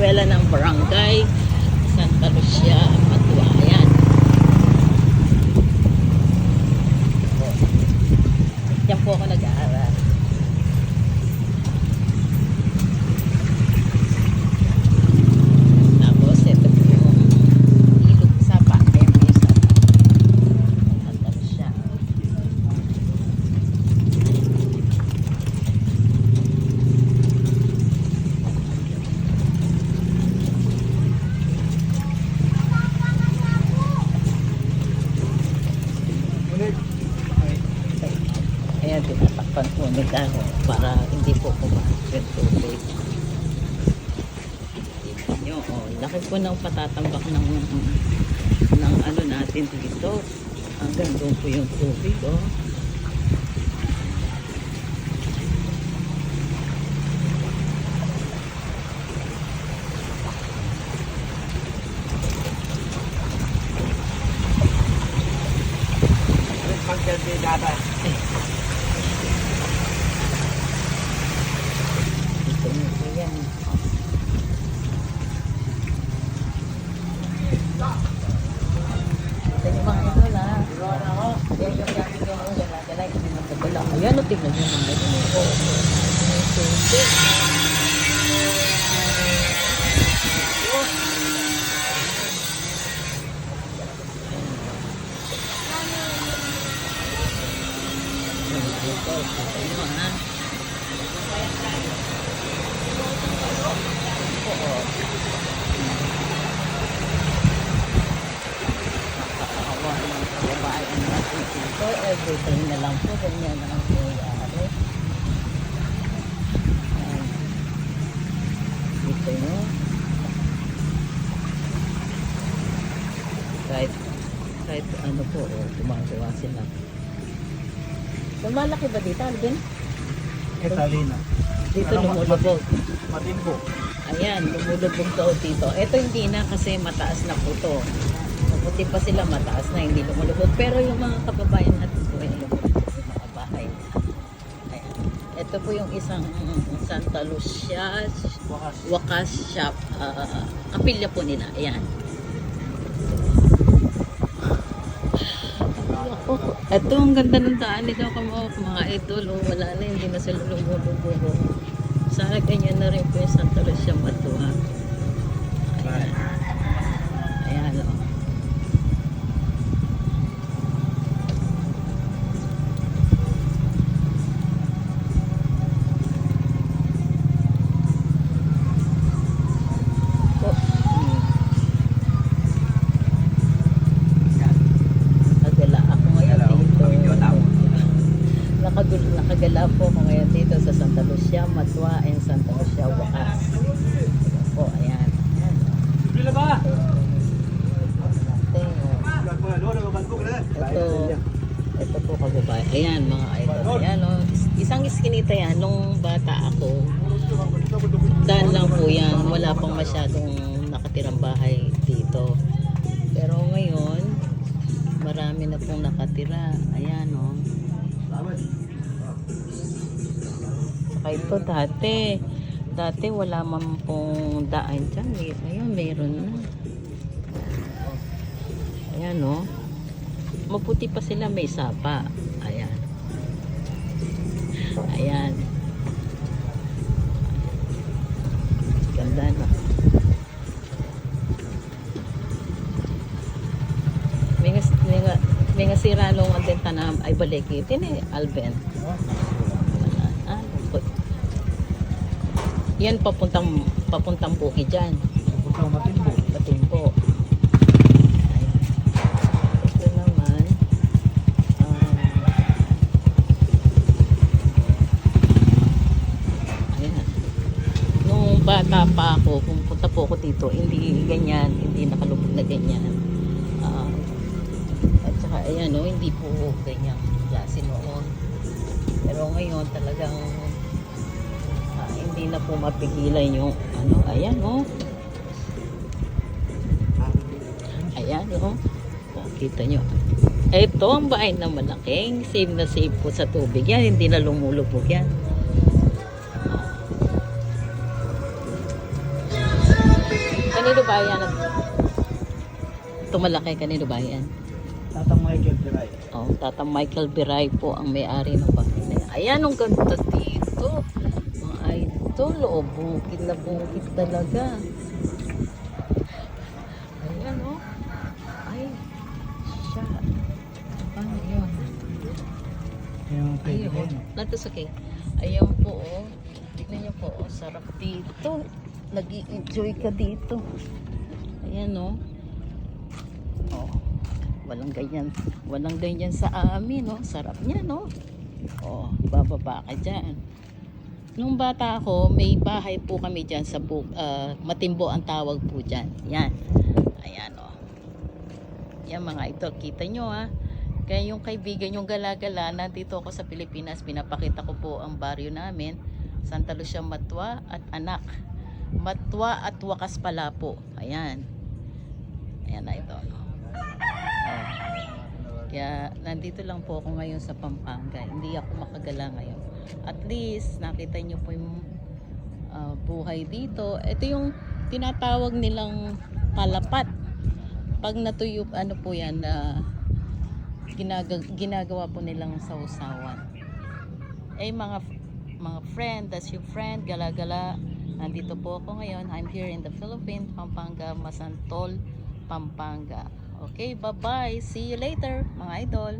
eskwela ng barangay Santa Lucia, Matua. Ayan. Diyan po ako nag-aaral. Tapos, ito po yung ilog Sapa. Ayan po yung Sapa. Santa Lucia. Ayan, tinatakpan po nila para hindi po pumasok yung tubig. Tingnan nyo, oh, laki po ng patatambak ng ano natin dito. Hanggang doon po yung tubig, oh. Ito nyo po yan. Ito yung mga idol, ha. Yan yung gamit yung mga gala-gala. Hindi magkagala. Ayan, o, tignan nyo mga idol. Tubig. Ito, nyo, ha. Oo. Nakakaawa ng kababayan natin dito. Everything na lang po. Ganyan na lang po yari. Dito nyo. Kahit ano po, gumagawa sila. Malaki ba dito, Alvin? Catalina. Dito lumulubog. Matimbo. Ayan, lumulubog daw dito. Ito hindi na kasi mataas na po to. Mabuti pa sila mataas na, hindi lumulubog. Pero yung mga kababayan natin po ay lumulubog yung mga bahay. Ayan. Ito po yung isang Santa Lucia Wakas Shop. Kapilya po nila. Ayan. Ito, ang ganda ng daan nito mga idol. Oh, wala na, hindi na sila lumulubugo. Sana ganyan na rin po yung Santa Lucia Matua. Ayan. Ayan, oh. Nakagala po ko ngayon dito sa Santa Lucia Matua and Santa Lucia Wakas. Po, ayan. Ayan. Ito po kababayan. Ayan mga idol. Ayan, oh. Isang iskinita yan. Nung bata ako, daan lang po yan. Wala pang masyadong nakatirang bahay dito. Pero ngayon, marami na pong nakatira. Ayan, oh. Ito dati wala man pong daan dyan. Ngayon mayroon na. Ayan, o. Maputi pa sila, may sapa. Ayan. Ayan. Ganda na. May nga siralong ang tanam ay baliki. Tini, Alben. Yan papuntang buki dyan. Papuntang Matimbo. Matimbo. Ayan. Ito naman. Ayan. Nung bata pa ako, pumunta po ako dito, hindi ganyan, hindi nakalubog na ganyan. At saka ayan, no, hindi po ganyang klase noon. Pero ngayon talagang hindi na po mapigilan yung ano, ayan, oh. Ayan, oh. Oh, kita nyo. Ito ang bahay na malaking. Save na save po sa tubig yan. Hindi na lumulubog yan. Kanino ba yan? Ito malaki, kanino ba yan? Tatang Michael Diray. Oh, Tata Michael Biray po ang may-ari ng bahay na yan. Ayan, ang ganda dito. Mga idol, oh, bukid na bukid talaga. Ayan, oh. Ay, siya. Ano yun? Yung pwede Ayun, mo. oh. That's okay. Ayan po, oh. Tignan niyo po, oh. Sarap dito. Nag-i-enjoy ka dito. Ayan, oh. Oh. Walang ganyan sa amin, no? Sarap niya, no? Oh, bababa ka dyan. Nung bata ako, may bahay po kami dyan sa Matimbo ang tawag po dyan. Yan. Ayan, oh. Yan mga ito, kita nyo, ha? Kaya yung kaibigan yung gala-gala, nandito ako sa Pilipinas, pinapakita ko po ang baryo namin, Santa Lucia, Matwa at Anak. Matwa at Wakas pala po. Ayan. Ayan na ito, no? Oh. Kaya nandito lang po ako ngayon sa Pampanga. Hindi ako makagala ngayon. At least nakita nyo po yung buhay dito. Ito yung tinatawag nilang palapat. Pag natuyo, ano po yan, ginagawa po nilang sausawan. Eh mga friend, that's your friend, gala-gala. Nandito po ako ngayon. I'm here in the Philippines, Pampanga, Masantol, Pampanga. Okay, bye-bye. See you later, mga idol.